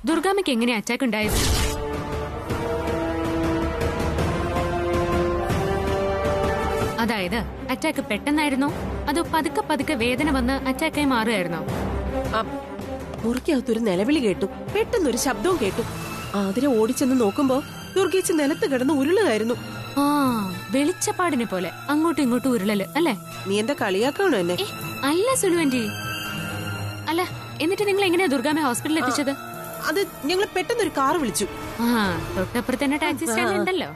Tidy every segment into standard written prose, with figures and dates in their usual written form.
ദുർഗാമ്മയ്ക്ക് എങ്ങനെ അറ്റാക്ക് ഉണ്ടായത്? അതായത് അറ്റാക്ക് പെട്ടെന്നായിരുന്നോ അതോ പതുക്കെ പതുക്കെ വേദന വന്ന് അറ്റാക്കായി മാറുകയായിരുന്നോ? മുറിക്കകത്തൊരു നിലവിളി കേട്ടു, പെട്ടെന്നൊരു ശബ്ദവും കേട്ടു. ആതിര ഓടിച്ചെന്ന് നോക്കുമ്പോ ദുർഗേച്ചി നിലത്ത് കിടന്ന് ഉരുളുകയായിരുന്നു. ആ, വെളിച്ചപ്പാടിനെ പോലെ അങ്ങോട്ടും ഇങ്ങോട്ടും ഉരുളല് അല്ലേ? നീ എന്താ കളിയാക്കണോ എന്നെ? അല്ല സുലുവന്റി. അല്ല, എന്നിട്ട് നിങ്ങൾ എങ്ങനെയാ ദുർഗാമ്മയെ ഹോസ്പിറ്റലിൽ എത്തിച്ചത്? അത് ഞങ്ങൾ പെട്ടെന്നൊരു കാർ വിളിച്ചു. ആ, തൊട്ടപ്പുറത്ത് തന്നെ ടാക്സി സ്റ്റാൻഡ് ഉണ്ടല്ലോ.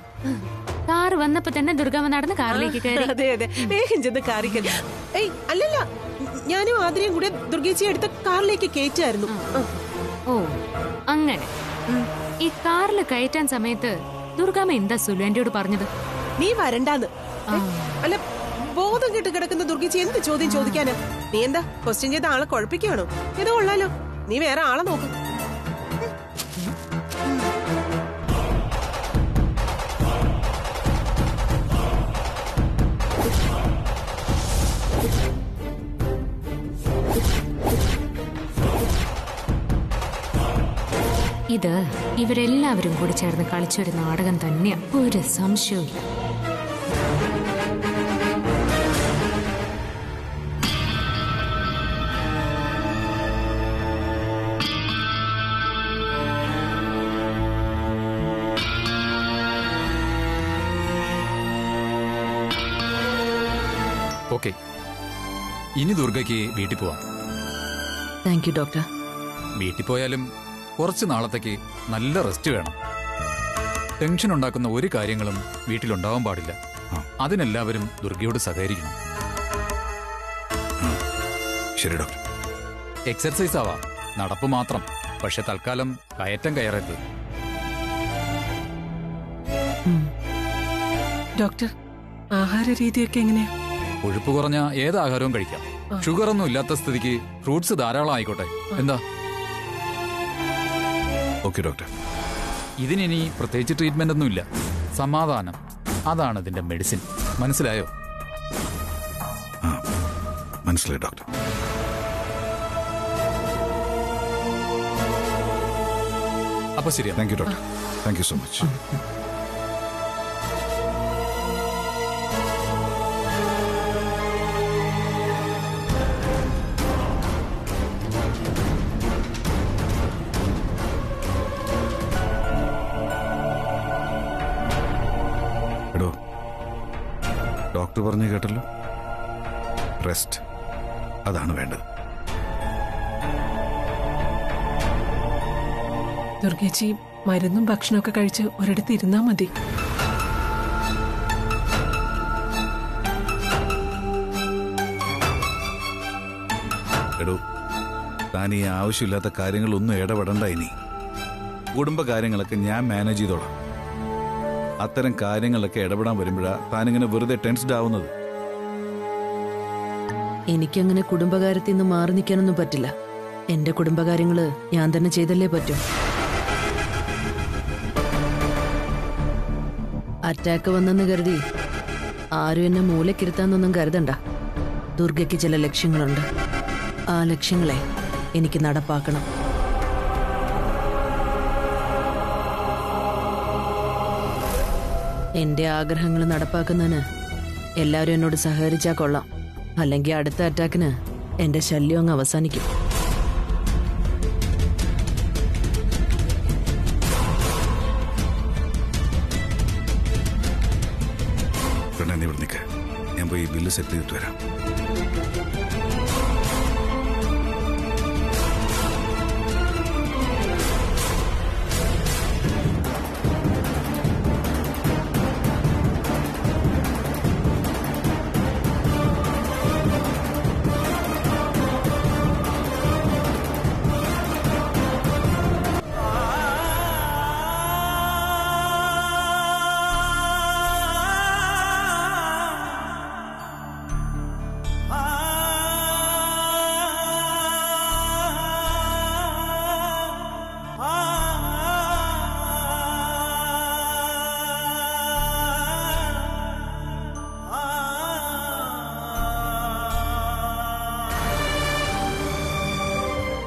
കാർ വന്നപ്പോ തന്നെ ദുർഗാമ്മ നടന്ന് കാറിലേക്ക് കയറി. അതെ അതെ, വേഗം ചെന്ന് കാറിക്കൽ. ഏയ് അല്ലല്ല, ഞാനും ആതിരയും കൂടെ ദുർഗേച്ചിയെ എടുത്ത കാറിലേക്ക് കയറ്റായിരുന്നു. ഓ അങ്ങനെ. ഈ കാറിൽ കയറ്റാൻ സമയത്ത് ദുർഗാമ്മ എന്താ സുലുവന്റിയോട് പറഞ്ഞത്? നീ വരണ്ടാന്ന്. അല്ല, ബോധം കെട്ട് കിടക്കുന്ന ദുർഗേച്ചി എന്ത് ചോദ്യം ചോദിക്കാനാ? നീ എന്താ ക്വസ്റ്റ്യൻ ചെയ്ത ആളെ കുഴപ്പിക്കുകയാണോ? ഇത് കൊള്ളാലോ, നീ വേറെ ആളെ നോക്കും. ഇത് ഇവരെല്ലാവരും കൂടി ചേർന്ന് കളിച്ചൊരു നാടകം തന്നെയാ, ഒരു സംശയവും. ഓക്കെ, ഇനി ദുർഗയ്ക്ക് വീട്ടിൽ പോവാം. Thank you doctor. വീട്ടിൽ പോയാലും കുറച്ച് നാളത്തേക്ക് നല്ല റെസ്റ്റ് വേണം. ടെൻഷൻ ഉണ്ടാക്കുന്ന ഒരു കാര്യങ്ങളും വീട്ടിലുണ്ടാവാൻ പാടില്ല. അതിനെല്ലാവരും ദുർഗയോട് സഹകരിക്കണം. ശരി ഡോക്ടർ. എക്സർസൈസ് ആവാം, നടപ്പ് മാത്രം. പക്ഷെ തൽക്കാലം കയറ്റം കയറരുത്. ഡോക്ടർ, ആഹാര രീതിയൊക്കെ എങ്ങനെയാ? കൊഴുപ്പ് കുറഞ്ഞ ഏത് ആഹാരവും കഴിക്കാം. ഷുഗർ ഒന്നും ഇല്ലാത്ത സ്ഥിതിക്ക് ഫ്രൂട്ട്സ് ധാരാളം ആയിക്കോട്ടെ. എന്താ? Okay doctor. ഇതിനി പ്രത്യേകിച്ച് ട്രീറ്റ്മെന്റ് ഒന്നുമില്ല. സമാധാനം, അതാണ് ഇതിന്റെ മെഡിസിൻ. മനസ്സിലായോ? മനസ്സിലായി ഡോക്ടർ. അപ്പൊ ശരി. Thank you doctor. Thank you so much. Doctor പറഞ്ഞു കേട്ടല്ലോ, റെസ്റ്റ് അതാണ് വേണ്ടത്. ദുർഗേച്ചി മരുന്നും ഭക്ഷണമൊക്കെ കഴിച്ച് ഒരിടത്ത് ഇരുന്നാ മതി. എടോ, താൻ ഈ ആവശ്യമില്ലാത്ത കാര്യങ്ങളൊന്നും ഇടപെടണ്ട. ഇനി കുടുംബകാര്യങ്ങളൊക്കെ ഞാൻ മാനേജ് ചെയ്തോളാം. അത്തരം കാര്യങ്ങളൊക്കെ ഇടപെടാൻ വരുമ്പോഴാ താനിങ്ങനെ വെറുതെ ടെൻസ്ഡ് ആവുന്നത്. എനിക്കങ്ങനെ കുടുംബകാര്യത്തിൽ നിന്ന് മാറി നിൽക്കാനൊന്നും പറ്റില്ല. എന്റെ കുടുംബകാര്യങ്ങള് ഞാൻ തന്നെ ചെയ്തല്ലേ പറ്റൂ. അറ്റാക്ക് വന്നെന്ന് കരുതി ആരും എന്നെ മൂലക്കിരുത്താന്നൊന്നും കരുതണ്ട. ദുർഗയ്ക്ക് ചില ലക്ഷ്യങ്ങളുണ്ട്. ആ ലക്ഷ്യങ്ങളെ എനിക്ക് നടപ്പാക്കണം. എന്റെ ആഗ്രഹങ്ങൾ നടപ്പാക്കുന്നതിന് എല്ലാവരും എന്നോട് സഹകരിച്ചാൽ കൊള്ളാം. അല്ലെങ്കിൽ അടുത്ത അറ്റാക്കിന് എന്റെ ശല്യം അങ്ങ് അവസാനിക്കും. ഞാൻ പോയി ബില്ല് സെറ്റ് ചെയ്തിട്ട് വരാം.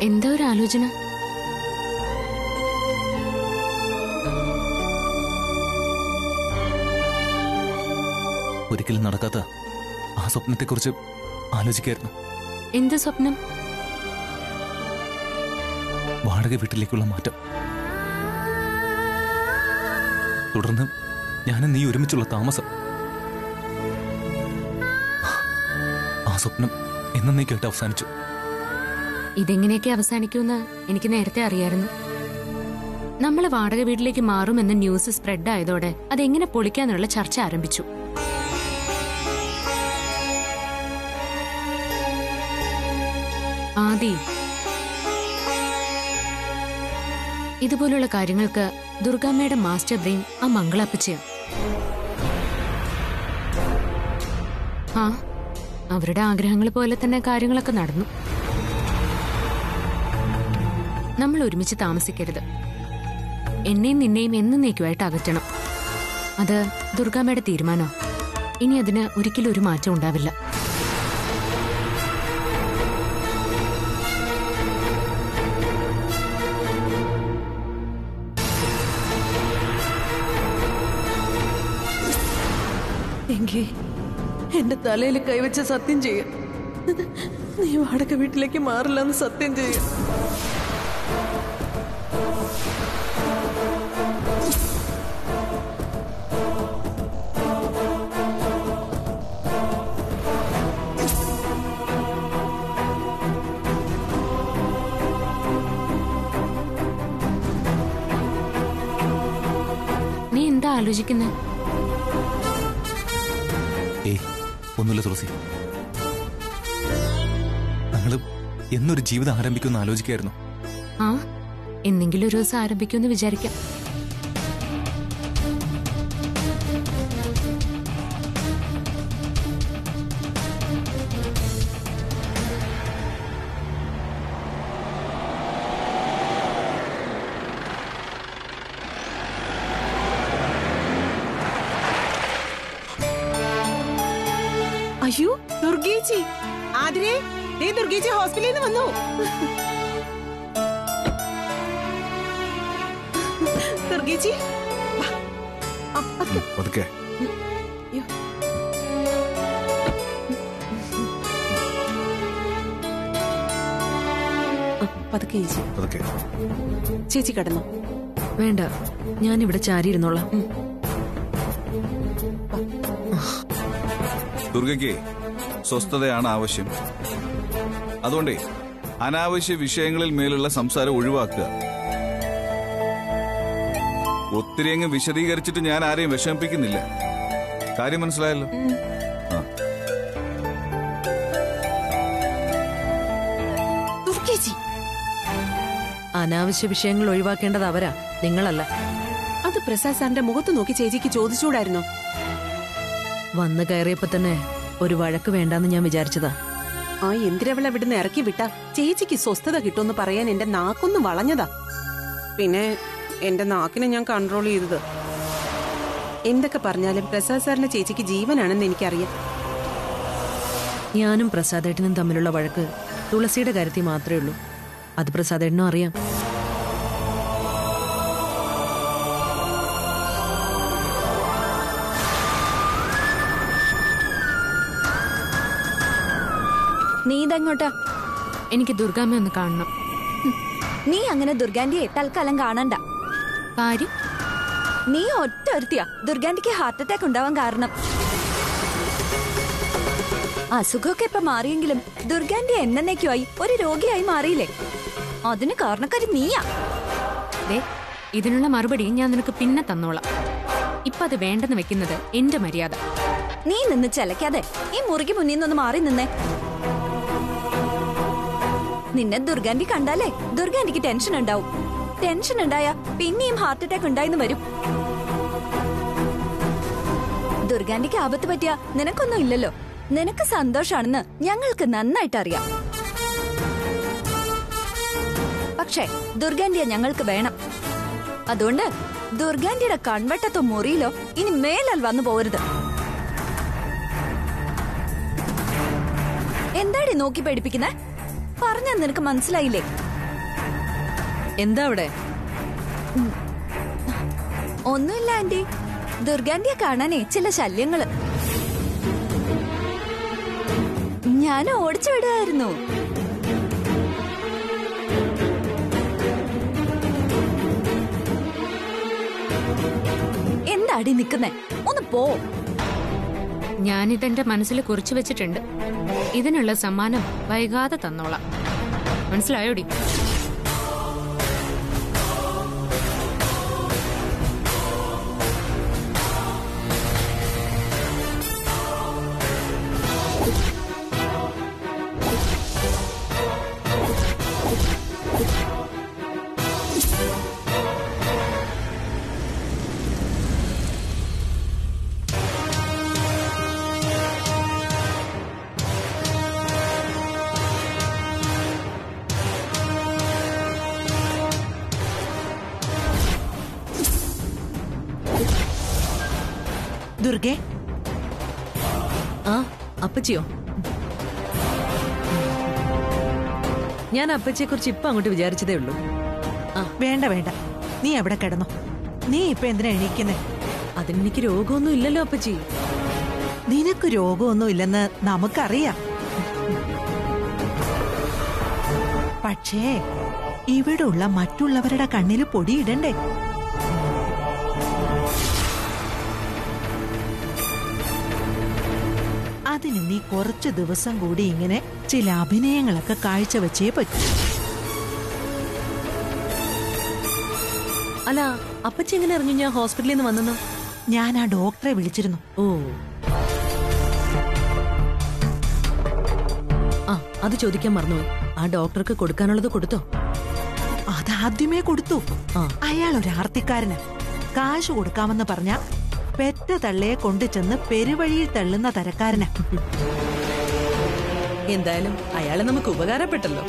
എന്താ ഒരു ആലോചന? ഒരിക്കലും നടക്കാത്ത ആ സ്വപ്നത്തെക്കുറിച്ച് ആലോചിക്കായിരുന്നു. എന്ത് സ്വപ്നം? വാടക വീട്ടിലേക്കുള്ള മാറ്റം. തുടർന്ന് ഞാനും നീ ഒരുമിച്ചുള്ള താമസം. ആ സ്വപ്നം എന്നേക്കായിട്ട് അവസാനിച്ചു. ഇതെങ്ങനെയൊക്കെ അവസാനിക്കുമെന്ന് എനിക്ക് നേരത്തെ അറിയായിരുന്നു. നമ്മൾ വാടക വീട്ടിലേക്ക് മാറുമെന്ന ന്യൂസ് സ്പ്രെഡ് ആയതോടെ അതെങ്ങനെ പൊളിക്കാന്നുള്ള ചർച്ച ആരംഭിച്ചു. ആദി, ഇതുപോലുള്ള കാര്യങ്ങൾക്ക് ദുർഗാമ്മയുടെ മാസ്റ്റർ ബ്രെയിൻ ആ മംഗളപ്പച്ചയാണ്. ആ, അവരുടെ ആഗ്രഹങ്ങൾ പോലെ തന്നെ കാര്യങ്ങളൊക്കെ നടന്നു. നമ്മൾ ഒരുമിച്ച് താമസിക്കരുത്. എന്നെയും നിന്നെയും എന്നേക്കുമായിട്ട് അകറ്റണം. അത് ദുർഗാമ്മയുടെ തീരുമാനം. ഇനി അതിന് ഒരിക്കലും ഒരു മാറ്റം ഉണ്ടാവില്ല. എങ്കിൽ എന്റെ തലയിൽ കൈവച്ച സത്യം ചെയ്യ. നീ വാടക വീട്ടിലേക്ക് മാറില്ലെന്ന് സത്യം ചെയ്യ. നീ എന്താ ആലോചിക്കുന്നേ? ഒന്നുമില്ല തുളസി. ഞങ്ങള് എന്നൊരു ജീവിതം ആരംഭിക്കുമെന്ന് ആലോചിക്കായിരുന്നു. ആ, എന്തെങ്കിലും ഒരു ദിവസം ആരംഭിക്കുമെന്ന് വിചാരിക്കാം. അയ്യോ, ദുർഗേച്ചി! ആതിരേ, ദേ ദുർഗേച്ചി ഹോസ്പിറ്റലിൽ നിന്ന് വന്നു. ദുർഗേച്ചി, പതുക്കെ. പതുക്കെ ചേച്ചി. പതുക്കെ. ചേച്ചി കിടന്നു. വേണ്ട, ഞാനിവിടെ ചാരിയിരുന്നോളാം. ദുർഗയ്ക്ക് സ്വസ്ഥതയാണ് ആവശ്യം. അതുകൊണ്ടേ അനാവശ്യ വിഷയങ്ങളിൽ മേലുള്ള സംസാരം ഒഴിവാക്കുക. ഒത്തിരി അങ്ങ് വിശദീകരിച്ചിട്ട് ഞാൻ ആരെയും വിഷമിപ്പിക്കുന്നില്ല. കാര്യം മനസ്സിലായല്ലോ? അനാവശ്യ വിഷയങ്ങൾ ഒഴിവാക്കേണ്ടത് അവരാ, നിങ്ങളല്ല. അത് പ്രസാദ് സാറിന്റെ മുഖത്ത് നോക്കി ചേച്ചിക്ക് ചോദിച്ചുകൂടായിരുന്നോ? വന്നു കയറിയപ്പോ തന്നെ ഒരു വഴക്ക് വേണ്ടാന്ന് ഞാൻ വിചാരിച്ചതാ. ആ എന്തിരവളെ ഇവിടുന്ന് ഇറക്കി വിട്ടാ ചേച്ചിക്ക് സ്വസ്ഥത കിട്ടുമെന്ന് പറയാൻ എന്റെ നാക്കൊന്ന് വളഞ്ഞതാ. പിന്നെ എന്റെ നാക്കിനെ ഞാൻ കൺട്രോൾ ചെയ്തത്. എന്തൊക്കെ പറഞ്ഞാലും പ്രസാദ് സാറിന്റെ ചേച്ചിക്ക് ജീവനാണെന്ന് എനിക്കറിയാം. ഞാനും പ്രസാദേട്ടനും തമ്മിലുള്ള വഴക്ക് തുളസിയുടെ കാര്യത്തിൽ മാത്രമേ ഉള്ളൂ. അത് പ്രസാദേട്ടനും അറിയാം. നീ ഇതെങ്ങോട്ടാ? എനിക്ക് ദുർഗാമ്മ ഒന്ന് കാണണം. നീ അങ്ങനെ ദുർഗാന്റിയെ തൽക്കാലം കാണണ്ട. കാര്യം? നീ ഒറ്റ ഒരുത്തിയാ ദുർഗാന്റിക്ക് ഹാർട്ട് അറ്റാക്ക് ഉണ്ടാവാൻ കാരണം. അസുഖമൊക്കെ ഇപ്പൊ മാറിയെങ്കിലും ദുർഗാന്റി എന്നേക്കുമായി ഒരു രോഗിയായി മാറിയില്ലേ? അതിന് കാരണക്കാരി നീയാ. ദേ, ഇതിനുള്ള മറുപടി ഞാൻ നിനക്ക് പിന്നെ തന്നോളാം. ഇപ്പൊ അത് വേണ്ടെന്ന് വെക്കുന്നത് എന്റെ മര്യാദ. നീ നിന്ന് ചെലക്കാതെ ഈ മുറിക്ക് മുന്നിൽ നിന്നൊന്ന് മാറി നിന്നേ. നിന്നെ ദുർഗാന്റി കണ്ടാലേ ദുർഗാന്റിക്ക് ടെൻഷൻ ഉണ്ടാവും. ടെൻഷൻ ഉണ്ടായാ പിന്നെയും ഹാർട്ട് അറ്റാക്ക് ഉണ്ടായിന്ന് വരും. ദുർഗാന്റിക്ക് ആപത്ത് പറ്റിയ നിനക്കൊന്നും ഇല്ലല്ലോ. നിനക്ക് സന്തോഷാണെന്ന് ഞങ്ങൾക്ക് നന്നായിട്ട് അറിയാം. പക്ഷേ ദുർഗാന്റിയെ ഞങ്ങൾക്ക് വേണം. അതുകൊണ്ട് ദുർഗാന്റിയുടെ കൺവെട്ടത്തോ മുറിയിലോ ഇനി മേലാൽ വന്നു പോകരുത്. എന്താടി നോക്കി പേടിപ്പിക്കുന്നേ? പറഞ്ഞാ നിനക്ക് മനസ്സിലായില്ലേ? എന്താ അവിടെ? ഒന്നുമില്ല ആന്റി, ദുർഗാന്റിയെ കാണാനേ ചില ശല്യങ്ങള്. ഞാൻ ഓടിച്ചു വിടുമായിരുന്നു. എന്താടി നിക്കുന്നേ? ഒന്ന് പോ. ഞാനിതെന്റെ മനസ്സിൽ കുറിച്ചു വെച്ചിട്ടുണ്ട്. ഇതിനുള്ള സമ്മാനം വൈകാതെ തന്നോളാം. മനസ്സിലായോടി? ദുർഗെ. ആ അപ്പച്ചിയോ? ഞാൻ അപ്പച്ചിയെ കുറിച്ച് ഇപ്പൊ അങ്ങോട്ട് വിചാരിച്ചതേ ഉള്ളൂ. വേണ്ട വേണ്ട, നീ എവിടെ കിടന്നോ. നീ ഇപ്പൊ എന്തിനാ എണീക്കുന്നേ? അതിനെനിക്ക് രോഗമൊന്നും ഇല്ലല്ലോ അപ്പച്ചി. നിനക്ക് രോഗമൊന്നും ഇല്ലെന്ന് നമുക്കറിയാം. പക്ഷേ ഇവിടുള്ള മറ്റുള്ളവരുടെ കണ്ണിൽ പൊടിയിടണ്ടേ? അതിന് നീ കുറച്ചു ദിവസം കൂടി ഇങ്ങനെ ചില അഭിനയങ്ങളൊക്കെ കാഴ്ചവെച്ചേ പറ്റൂ. അല്ല, അപ്പച്ചി എങ്ങനെ അറിഞ്ഞു ഞാൻ ഹോസ്പിറ്റലിൽ നിന്ന് വന്നെന്ന്? ഞാൻ ആ ഡോക്ടറെ വിളിച്ചിരുന്നു. ഓ, ആ അത് ചോദിക്കാൻ മറന്നുപോയി. ആ ഡോക്ടർക്ക് കൊടുക്കാനുള്ളത് കൊടുത്തോ? അതാദ്യമേ കൊടുത്തു. അയാൾ ഒരു ആർത്തിക്കാരന്. കാശ് കൊടുക്കാമെന്ന് പറഞ്ഞ പെറ്റ തള്ളയെ കൊണ്ടു ചെന്ന് പെരുവഴിയിൽ തള്ളുന്ന തരക്കാരന്. എന്തായാലും അയാളെ നമുക്ക് ഉപകാരപ്പെട്ടല്ലോ.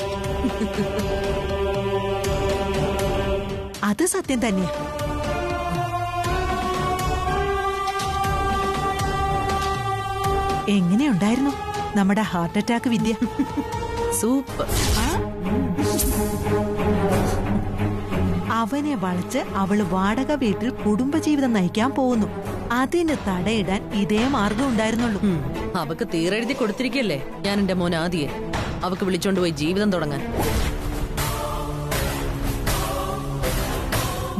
അത് സത്യം തന്നെയാ. എങ്ങനെയുണ്ടായിരുന്നു നമ്മുടെ ഹാർട്ട് അറ്റാക്ക് വിദ്യ? സൂപ്പർ. അവനെ വളച്ച് അവള് വാടക വീട്ടിൽ കുടുംബജീവിതം നയിക്കാൻ പോകുന്നു. അതിന് തടയിടാൻ ഇതേ മാർഗം ഉണ്ടായിരുന്നുള്ളൂ. അവക്ക് തീരെഴുതി കൊടുത്തിരിക്കല്ലേ ഞാൻ എന്റെ മോൻ ആദിയെ. അവക്ക് വിളിച്ചോണ്ട് പോയി ജീവിതം തുടങ്ങാൻ.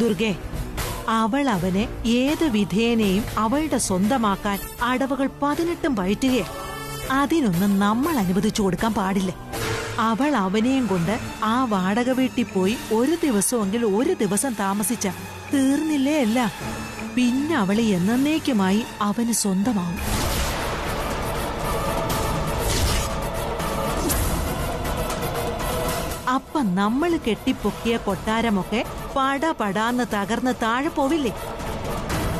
ദുർഗെ, അവൾ അവനെ ഏത് വിധേനയും അവളുടെ സ്വന്തമാക്കാൻ അടവുകൾ 18 പയറ്റുകയാ. അതിനൊന്നും നമ്മൾ അനുവദിച്ചു കൊടുക്കാൻ പാടില്ല. അവൾ അവനെയും കൊണ്ട് ആ വാടക വീട്ടിൽ പോയി ഒരു ദിവസമെങ്കിൽ ഒരു ദിവസം താമസിച്ച തീർന്നില്ലേ അല്ല. പിന്നെ അവളെ എന്നേക്കുമായി അവന് സ്വന്തമാവും. അപ്പൊ നമ്മൾ കെട്ടിപ്പൊക്കിയ കൊട്ടാരമൊക്കെ പടാന്ന് തകർന്ന് താഴെ പോവില്ലേ?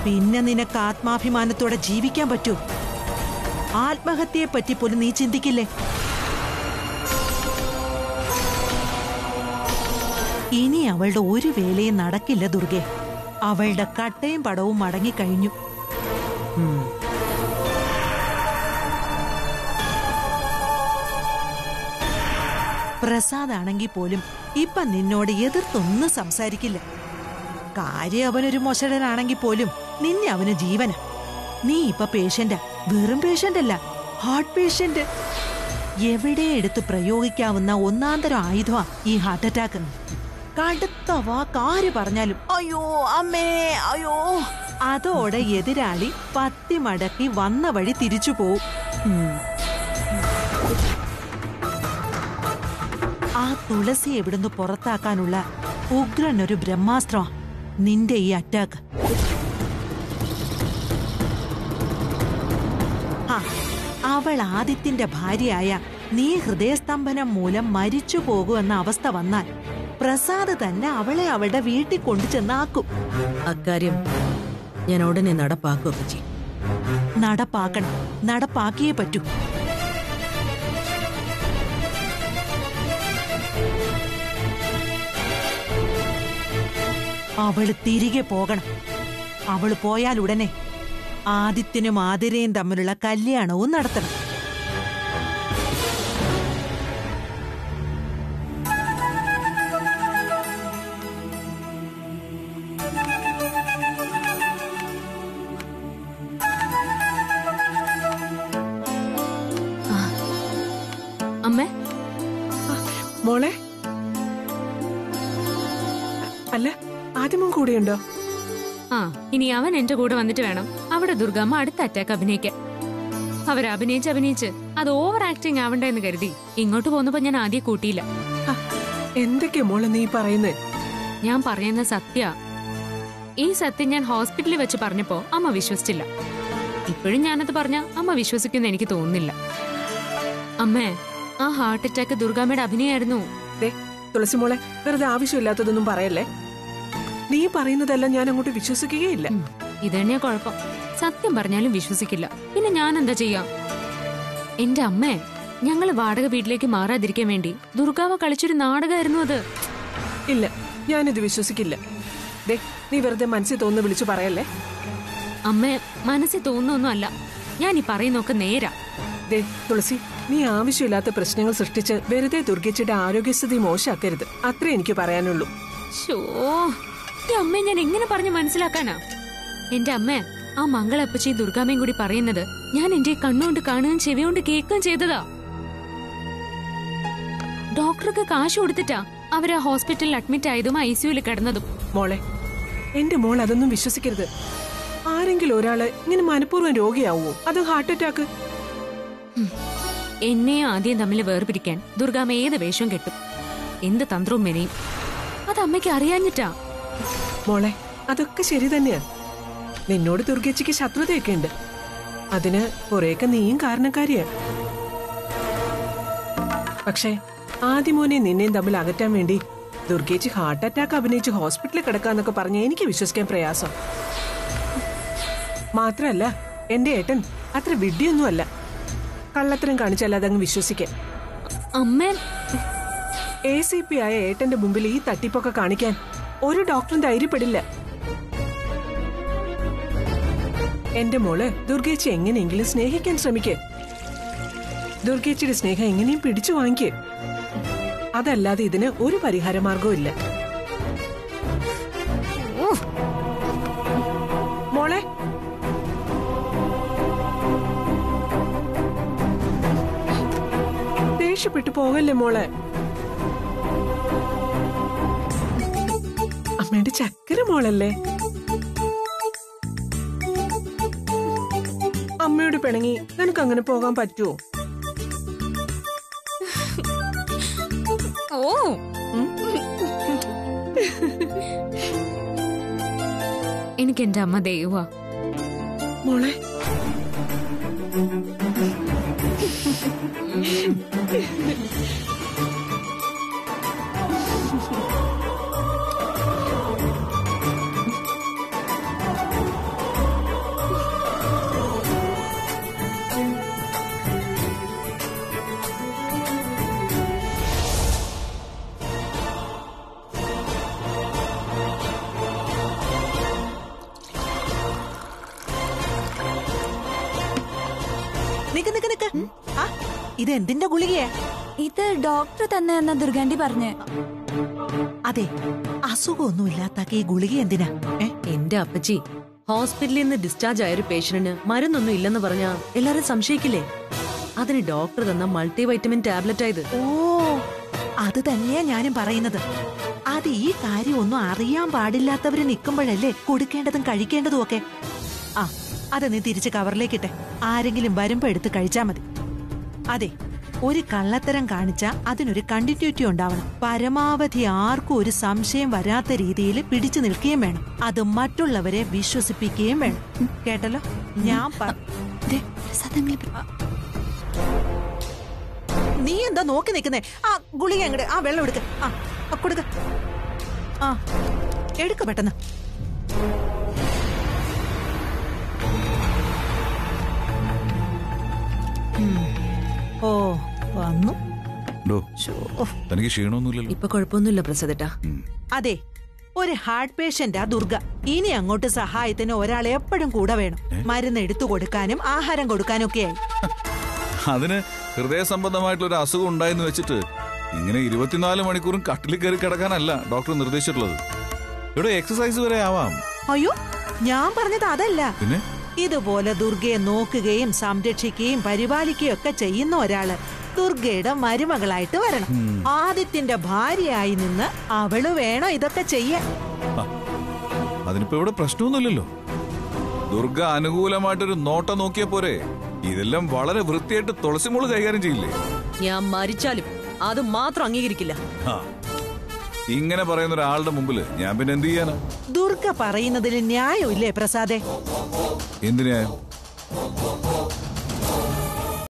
പിന്നെ നിനക്ക് ആത്മാഭിമാനത്തോടെ ജീവിക്കാൻ പറ്റൂ? ആത്മഹത്യയെപ്പറ്റി പോലും നീ ചിന്തിക്കില്ലേ? ഇനി അവളുടെ ഒരു വേലയും നടക്കില്ല ദുർഗെ. അവളുടെ കട്ടയും പടവും മടങ്ങിക്കഴിഞ്ഞു. പ്രസാദാണെങ്കിൽ പോലും ഇപ്പൊ നിന്നോട് എതിർത്തൊന്നും സംസാരിക്കില്ല. കാര്യം അവനൊരു മൊശടനാണെങ്കിൽ പോലും നിന്നെ അവന് ജീവന. നീ ഇപ്പൊ പേഷ്യന്റാ. വെറും പേഷ്യന്റ് അല്ല, ഹാർട്ട് പേഷ്യന്റ്. എവിടെ എടുത്ത് പ്രയോഗിക്കാവുന്ന ഒന്നാന്തരം ആയുധമാ ഈ ഹാർട്ട് അറ്റാക്ക്. കടുത്ത വാക്കാര് പറഞ്ഞാലും അയ്യോ അമ്മേ അയ്യോ, അതോടെ എതിരാളി പത്തി മടക്കി വന്ന വഴി തിരിച്ചു പോവും. ആ തുളസി എവിടുന്ന് പുറത്താക്കാനുള്ള ഉഗ്രനൊരു ബ്രഹ്മാസ്ത്രമാ നിന്റെ ഈ അറ്റാക്ക്. അവൾ ആദിത്യന്റെ ഭാര്യയായ നീ ഹൃദയസ്തംഭനം മൂലം മരിച്ചു പോകുമെന്ന അവസ്ഥ വന്നാൽ പ്രസാദ് തന്നെ അവളെ അവളുടെ വീട്ടിൽ കൊണ്ടു ചെന്നാക്കും. അക്കാര്യം ഞാൻ ഉടനെ നടപ്പാക്കും അപ്പച്ചി. നടപ്പാക്കണം, നടപ്പാക്കിയേ പറ്റൂ. അവള് തിരികെ പോകണം. അവള് പോയാൽ ഉടനെ ആദിത്യനും ആതിരയും തമ്മിലുള്ള കല്യാണവും നടത്തണം. അല്ല ആദ്യമോ കൂടെയുണ്ടോ? ആ, ഇനി അവൻ എന്റെ കൂടെ വന്നിട്ട് വേണം അവിടെ ദുർഗാമ്മ അടുത്ത അറ്റാക്ക് അഭിനയിക്കാൻ. അവരഭിനയിച്ച് അത് ഓവർ ആക്ടിങ് ആവണ്ടെന്ന് കരുതി ഇങ്ങോട്ട് പോന്നപ്പോ ഞാൻ ആദ്യം കൂട്ടിയില്ല. എന്തൊക്കെയാ മോളെ നീ പറയുന്നേ? ഞാൻ പറയുന്ന സത്യ. ഈ സത്യം ഞാൻ ഹോസ്പിറ്റലിൽ വെച്ച് പറഞ്ഞപ്പോ അമ്മ വിശ്വസിച്ചില്ല. ഇപ്പോഴും ഞാനത് പറഞ്ഞ അമ്മ വിശ്വസിക്കുന്ന എനിക്ക് തോന്നുന്നില്ല. അമ്മേ, ആ ഹാർട്ട് അറ്റാക്ക് ദുർഗാമ്മയുടെ അഭിനയായിരുന്നു. തുളസി മോളെ, വെറുതെ ആവശ്യമില്ലാത്തതൊന്നും പറയല്ലേ. നീ പറയുന്നതെല്ലാം ഞാൻ അങ്ങോട്ട് വിശ്വസിക്കുകയില്ല. ഇത് തന്നെയാ കുഴപ്പം. സത്യം പറഞ്ഞാലും വിശ്വസിക്കില്ല. പിന്നെ ഞാൻ എന്താ ചെയ്യാം? എന്റെ അമ്മേ, ഞങ്ങൾ വാടക വീട്ടിലേക്ക് മാറാതിരിക്കാൻ വേണ്ടി ദുർഗാവ കളിച്ചൊരു നാടകമായിരുന്നു അത്. ഇല്ല, ഞാനിത് വിശ്വസിക്കില്ല. നീ വെറുതെ മനസ്സിൽ തോന്നുന്നു വിളിച്ചു പറയല്ലേ. അമ്മേ, മനസ്സിൽ തോന്നുന്നൊന്നും അല്ല. ഞാൻ ഈ പറയുന്നൊക്കെ നേരാ. തുളസി, നീ ആവശ്യമില്ലാത്ത പ്രശ്നങ്ങൾ സൃഷ്ടിച്ച് വെറുതെ ദുർഗച്ചിയുടെ ആരോഗ്യസ്ഥിതി മോശമാക്കരുത്. അത്രേ എനിക്ക് പറയാനുള്ളൂ. ഈ അമ്മയെ ഞാൻ എങ്ങനെ പറഞ്ഞ് മനസ്സിലാക്കാനാ? എന്റെ അമ്മേ, ആ മംഗളപ്പച്ചി ദുർഗാമ്മയും കൂടി പറയുന്നത് ഞാൻ എന്റെ കണ്ണുകൊണ്ട് കാണുകയും ചെവികൊണ്ട് കേൾക്കുകയും ചെയ്തതാ. ഡോക്ടർക്ക് കാശ് കൊടുത്തിട്ടാ അവര് ഹോസ്പിറ്റലിൽ അഡ്മിറ്റ് ആയതും ICUയിൽ കിടന്നതും. മോളെ, എന്റെ മോൾ അതൊന്നും വിശ്വസിക്കരുത്. ആരെങ്കിലും ഒരാള് ഇങ്ങനെ മനഃപൂർവ്വം രോഗിയാവോ? അത് ഹാർട്ട് അറ്റാക്ക്. എന്നെയും ആദ്യം തമ്മിൽ വേർപിരിക്കാൻ ദുർഗാമ്മ ഏത് വേഷവും കെട്ടും, എന്ത് തന്ത്രവും മെനയും. അത് അമ്മയ്ക്ക് അറിയാഞ്ഞിട്ടാ. മോളെ, അതൊക്കെ ശരി തന്നെയാ. നിന്നോട് ദുർഗച്ചിക്ക് ശത്രുതയൊക്കെ ഉണ്ട്. അതിന് കുറെയൊക്കെ നീയും കാരണക്കാരിയാ. പക്ഷേ ആദ്യമോനെ നിന്നെയും തമ്മിൽ അകറ്റാൻ വേണ്ടി ദുർഗേച്ചി ഹാർട്ട് അറ്റാക്ക് അഭിനയിച്ച് ഹോസ്പിറ്റലിൽ കിടക്കാന്നൊക്കെ പറഞ്ഞ എനിക്ക് വിശ്വസിക്കാൻ പ്രയാസം. മാത്രല്ല, എന്റെ ഏട്ടൻ അത്ര വിഡ്ഢിയൊന്നുമല്ല. കള്ളത്തരം കാണിച്ചാൽ അതങ്ങ് വിശ്വസിക്കാൻ. അമ്മേ, ACP ആയ ഏട്ടന്റെ മുമ്പിൽ ഈ തട്ടിപ്പൊക്കെ കാണിക്കാൻ ഒരു ഡോക്ടറും ധൈര്യപ്പെടില്ല. എന്റെ മോള് ദുർഗേച്ചി എങ്ങനെയെങ്കിലും സ്നേഹിക്കാൻ ശ്രമിക്ക്. ദുർഗേച്ചിയുടെ സ്നേഹം എങ്ങനെയും പിടിച്ചു വാങ്ങിക്ക്. അതല്ലാതെ ഇതിന് ഒരു പരിഹാര മാർഗവും ഇല്ല. മോളെ, ദേഷ്യപ്പെട്ടു പോകല്ലേ മോളെ. അമ്മയുടെ ചക്കര മോളല്ലേ. അമ്മയോട് പിണങ്ങി നിനക്ക് അങ്ങനെ പോകാൻ പറ്റുമോ? എനിക്ക് എന്റെ അമ്മ ദൈവമാ. മോളെ, ഇത് എന്തിന്റെ ഗുളികയാ? ഇത് ഡോക്ടർ തന്നെ എന്നാ ദുർഗാന്റി പറഞ്ഞേ. അതെ, അസുഖമൊന്നുമില്ലാത്ത ഈ ഗുളിക എന്തിനാ? എന്റെ അപ്പച്ചി, ഹോസ്പിറ്റലിൽ നിന്ന് ഡിസ്ചാർജ് ആയൊരു പേഷ്യന്റിന് മരുന്നൊന്നും ഇല്ലെന്ന് പറഞ്ഞാ എല്ലാരും സംശയിക്കില്ലേ? അതിന് ഡോക്ടർ തന്ന മൾട്ടി വൈറ്റമിൻ ടാബ്ലറ്റ് ആയത്. ഓ, അത് തന്നെയാ ഞാനും പറയുന്നത്. അത് ഈ കാര്യം ഒന്നും അറിയാൻ പാടില്ലാത്തവര് നിൽക്കുമ്പോഴല്ലേ കൊടുക്കേണ്ടതും കഴിക്കേണ്ടതും ഒക്കെ. ആ, അത് നീ തിരിച്ച് കവറിലേക്കിട്ടെ. ആരെങ്കിലും വരുമ്പോ എടുത്ത് കഴിച്ചാ മതി. അതെ, ഒരു കള്ളത്തരം കാണിച്ചാ അതിനൊരു കണ്ടിന്യൂറ്റി ഉണ്ടാവണം. പരമാവധി ആർക്കും ഒരു സംശയം വരാത്ത രീതിയിൽ പിടിച്ചു നിൽക്കുകയും വേണം. അത് മറ്റുള്ളവരെ വിശ്വസിപ്പിക്കുകയും വേണം. കേട്ടല്ലോ? ഞാൻ നീ എന്താ നോക്കി നിൽക്കുന്നേ? ആ ഗുളിക അങ്ങട്, ആ വെള്ളം എടുക്ക. ആ കൊടുക്ക. ആ എടുക്ക പെട്ടെന്ന്. ഓ, വന്നു. തനിക്ക് ക്ഷീണമൊന്നുമില്ലല്ലോ? ഇപ്പൊ കുഴപ്പമൊന്നുമില്ല പ്രസദേട്ടാ. അതെ, ഒരു ഹാർട്ട് പേഷ്യന്റാ ദുർഗ. ഇനി അങ്ങോട്ട് സഹായത്തിന് ഒരാൾ എപ്പോഴും കൂടെ വേണം. മരുന്ന് എടുത്തു കൊടുക്കാനും ആഹാരം കൊടുക്കാനും ഒക്കെയായി. അതിന് ഹൃദയ സംബന്ധമായിട്ടുള്ള അസുഖം ഉണ്ടായെന്ന് വെച്ചിട്ട് ഇങ്ങനെ 24 മണിക്കൂറും കട്ടിലിൽ കയറി കിടക്കാനല്ല ഡോക്ടർ നിർദ്ദേശിച്ചിട്ടുള്ളത്. ഇവിടെ എക്സസൈസ് വരെ ആവാം. അയ്യോ, ഞാൻ പറഞ്ഞത് അതല്ല. പിന്നെ ഇതുപോലെ ദുർഗയെ നോക്കുകയും സംരക്ഷിക്കുകയും പരിപാലിക്കുകയും ഒക്കെ ചെയ്യുന്ന ഒരാള് ദുർഗയുടെ മരുമകളായിട്ട് വരണം. ആദിത്യന്റെ ഭാര്യയായി നിന്ന് അവള് വേണോ ഇതൊക്കെ ചെയ്യാൻ? അതിനിപ്പോ ഇവിടെ പ്രശ്നമൊന്നുമില്ലല്ലോ. ദുർഗ അനുകൂലമായിട്ടൊരു നോട്ടം നോക്കിയ പോരെ. ഇതെല്ലാം വളരെ വൃത്തിയായിട്ട് തുളസിമോള് കൈകാര്യം ചെയ്യില്ലേ? ഞാൻ മരിച്ചാലും അത് മാത്രം അംഗീകരിക്കില്ല. ഇങ്ങനെ പറയുന്ന ഒരാളുടെ മുമ്പില് ഞാൻ പിന്നെ എന്ത് ചെയ്യാനാ? ദുർഗ പറയുന്നതിൽ ന്യായമില്ലേ പ്രസാദേ? എന്ത് ന്യായം?